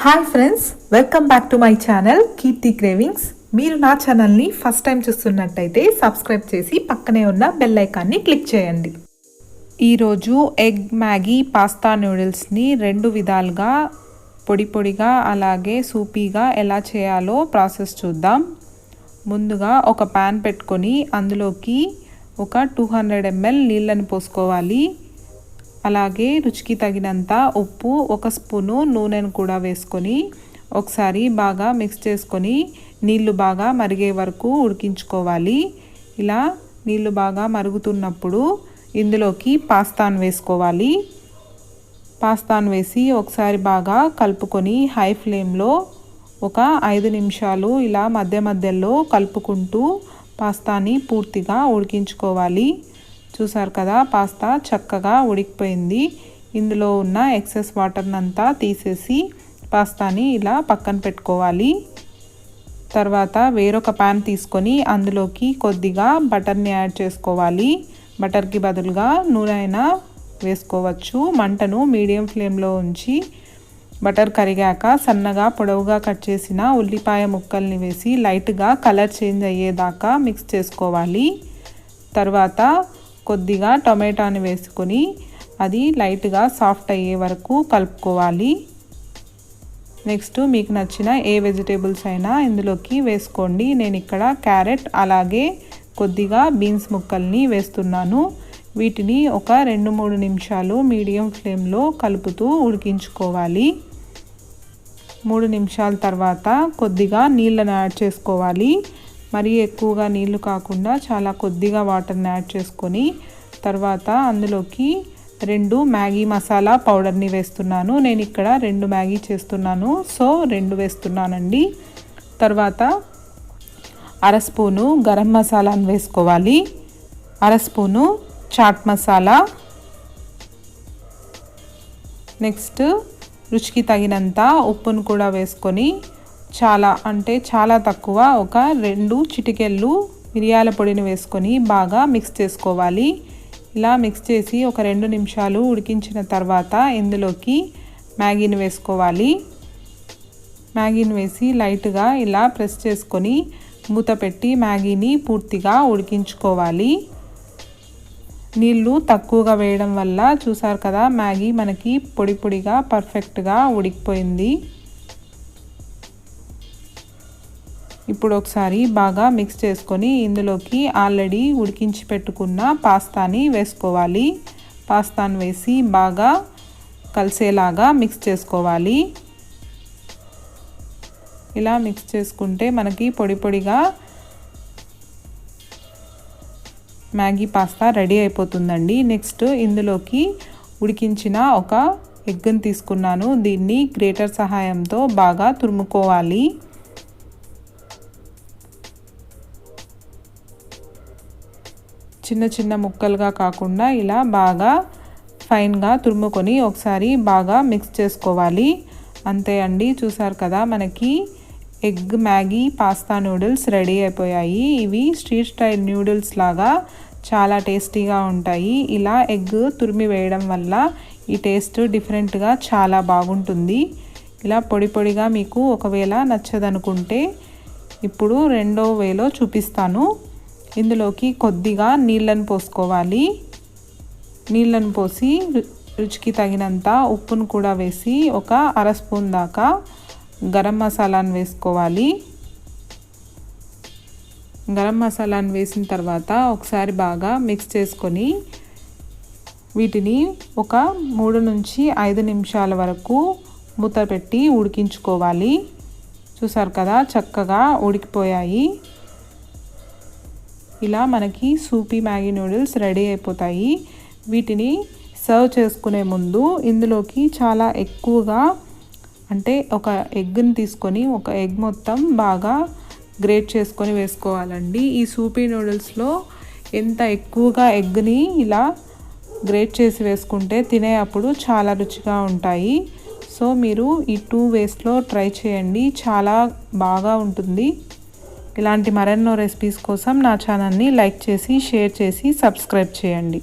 Hi friends, welcome back to my channel Keerthi cravings. మీరు నా ఛానల్ని ఫస్ట్ టైం చూస్తున్నట్టయితే సబ్స్క్రైబ్ చేసి పక్కనే ఉన్న బెల్ ఐకాన్ని క్లిక్ చేయండి. ఈరోజు ఎగ్ మ్యాగీ పాస్తా నూడిల్స్ని రెండు విధాలుగా పొడి పొడిగా అలాగే సూపీగా ఎలా చేయాలో ప్రాసెస్ చూద్దాం. ముందుగా ఒక ప్యాన్ పెట్టుకొని అందులోకి ఒక 200 ml నీళ్ళని పోసుకోవాలి. అలాగే రుచికి తగినంత ఉప్పు, 1 స్పూను నూనెను కూడా వేసుకొని ఒకసారి బాగా మిక్స్ చేసుకొని నీళ్లు బాగా మరిగే వరకు ఉడికించుకోవాలి. ఇలా నీళ్లు బాగా మరుగుతున్నప్పుడు ఇందులోకి పాస్తాను వేసుకోవాలి. పాస్తాను వేసి ఒకసారి బాగా కలుపుకొని హై ఫ్లేమ్లో ఒక 5 నిమిషాలు ఇలా మధ్య మధ్యలో కలుపుకుంటూ పాస్తాని పూర్తిగా ఉడికించుకోవాలి. చూసారు కదా, పాస్తా చక్కగా ఉడికిపోయింది. ఇందులో ఉన్న ఎక్సెస్ వాటర్నంతా తీసేసి పాస్తాని ఇలా పక్కన పెట్టుకోవాలి. తర్వాత వేరొక ప్యాన్ తీసుకొని అందులోకి కొద్దిగా బటర్ని యాడ్ చేసుకోవాలి. బటర్కి బదులుగా నూనె అయినా వేసుకోవచ్చు. మంటను మీడియం ఫ్లేమ్లో ఉంచి బటర్ కరిగాక సన్నగా పొడవుగా కట్ చేసిన ఉల్లిపాయ ముక్కల్ని వేసి లైట్గా కలర్ చేంజ్ అయ్యేదాకా మిక్స్ చేసుకోవాలి. తర్వాత కొద్దిగా టొమాటోని వేసుకొని అది లైట్గా సాఫ్ట్ అయ్యే వరకు కలుపుకోవాలి. నెక్స్ట్ మీకు నచ్చిన ఏ వెజిటేబుల్స్ అయినా ఇందులోకి వేసుకోండి. నేను ఇక్కడ క్యారెట్ అలాగే కొద్దిగా బీన్స్ ముక్కల్ని వేస్తున్నాను. వీటిని ఒక 2-3 నిమిషాలు మీడియం ఫ్లేమ్లో కలుపుతూ ఉడికించుకోవాలి. 3 నిమిషాల తర్వాత కొద్దిగా నీళ్ళని యాడ్ చేసుకోవాలి. మరీ ఎక్కువగా నీళ్లు కాకుండా చాలా కొద్దిగా వాటర్ని యాడ్ చేసుకొని తర్వాత అందులోకి 2 మ్యాగీ మసాలా పౌడర్ని వేస్తున్నాను. నేను ఇక్కడ 2 మ్యాగీ చేస్తున్నాను, సో 2 వేస్తున్నానండి. తర్వాత 1/2 స్పూను గరం మసాలాను వేసుకోవాలి. 1/2 స్పూను చాట్ మసాలా. నెక్స్ట్ రుచికి తగినంత ఉప్పును కూడా వేసుకొని చాలా తక్కువ ఒక 2 చిటికెళ్ళు మిరియాల పొడిని వేసుకొని బాగా మిక్స్ చేసుకోవాలి. ఇలా మిక్స్ చేసి ఒక 2 నిమిషాలు ఉడికించిన తర్వాత ఇందులోకి మ్యాగీని వేసుకోవాలి. మ్యాగీని వేసి లైట్గా ఇలా ప్రెస్ చేసుకొని మూత పెట్టి మ్యాగీని పూర్తిగా ఉడికించుకోవాలి. నీళ్ళు తక్కువగా వేయడం వల్ల చూసారు కదా, మ్యాగీ మనకి పొడి పొడిగా పర్ఫెక్ట్గా ఉడికిపోయింది. ఇప్పుడు ఒకసారి బాగా మిక్స్ చేసుకొని ఇందులోకి ఆల్రెడీ ఉడికించి పెట్టుకున్న పాస్తాని వేసుకోవాలి. పాస్తాని వేసి బాగా కలిసేలాగా మిక్స్ చేసుకోవాలి. ఇలా మిక్స్ చేసుకుంటే మనకి పొడి పొడిగా మ్యాగీ పాస్తా రెడీ అయిపోతుందండి. నెక్స్ట్ ఇందులోకి ఉడికించిన ఒక ఎగ్ని తీసుకున్నాను. దీన్ని గ్రేటర్ సహాయంతో బాగా తురుముకోవాలి. చిన్న చిన్న ముక్కలుగా కాకుండా ఇలా బాగా ఫైన్గా తురుముకొని ఒకసారి బాగా మిక్స్ చేసుకోవాలి. అంతే అండి, చూసారు కదా, మనకి egg Maggi pasta noodles ready అయిపోయాయి. ఇవి స్ట్రీట్ స్టైల్ నూడిల్స్ లాగా చాలా టేస్టీగా ఉంటాయి. ఇలా ఎగ్ తురిమి వేయడం వల్ల ఈ టేస్ట్ డిఫరెంట్గా చాలా బాగుంటుంది. ఇలా పొడి పొడిగా మీకు ఒకవేళ నచ్చదనుకుంటే ఇప్పుడు రెండో వేలో చూపిస్తాను. ఇందులోకి కొద్దిగా నీళ్ళను పోసుకోవాలి. నీళ్ళను పోసి రుచికి తగినంత ఉప్పును కూడా వేసి ఒక 1/2 స్పూన్ దాకా గరం మసాలాను వేసుకోవాలి. గరం మసాలాను వేసిన తర్వాత ఒకసారి బాగా మిక్స్ చేసుకొని వీటిని ఒక 3 నుంచి 5 నిమిషాల వరకు మూత పెట్టి ఉడికించుకోవాలి. చూసారు కదా, చక్కగా ఉడికిపోయాయి. ఇలా మనకి సూపీ మ్యాగీ నూడిల్స్ రెడీ అయిపోతాయి. వీటిని సర్వ్ చేసుకునే ముందు ఇందులోకి చాలా ఎక్కువగా అంటే ఒక ఎగ్ని తీసుకొని ఒక ఎగ్ మొత్తం బాగా గ్రేట్ చేసుకొని వేసుకోవాలండి. ఈ సూపీ నూడిల్స్లో ఎంత ఎక్కువగా ఎగ్ని ఇలా గ్రేట్ చేసి వేసుకుంటే తినే అప్పుడు చాలా రుచిగా ఉంటాయి. సో మీరు ఈ 2 వేస్లో ట్రై చేయండి, చాలా బాగా ఉంటుంది. ఇలాంటి మరెన్నో రెసిపీస్ కోసం నా ఛానల్ని లైక్ చేసి షేర్ చేసి సబ్స్క్రైబ్ చేయండి.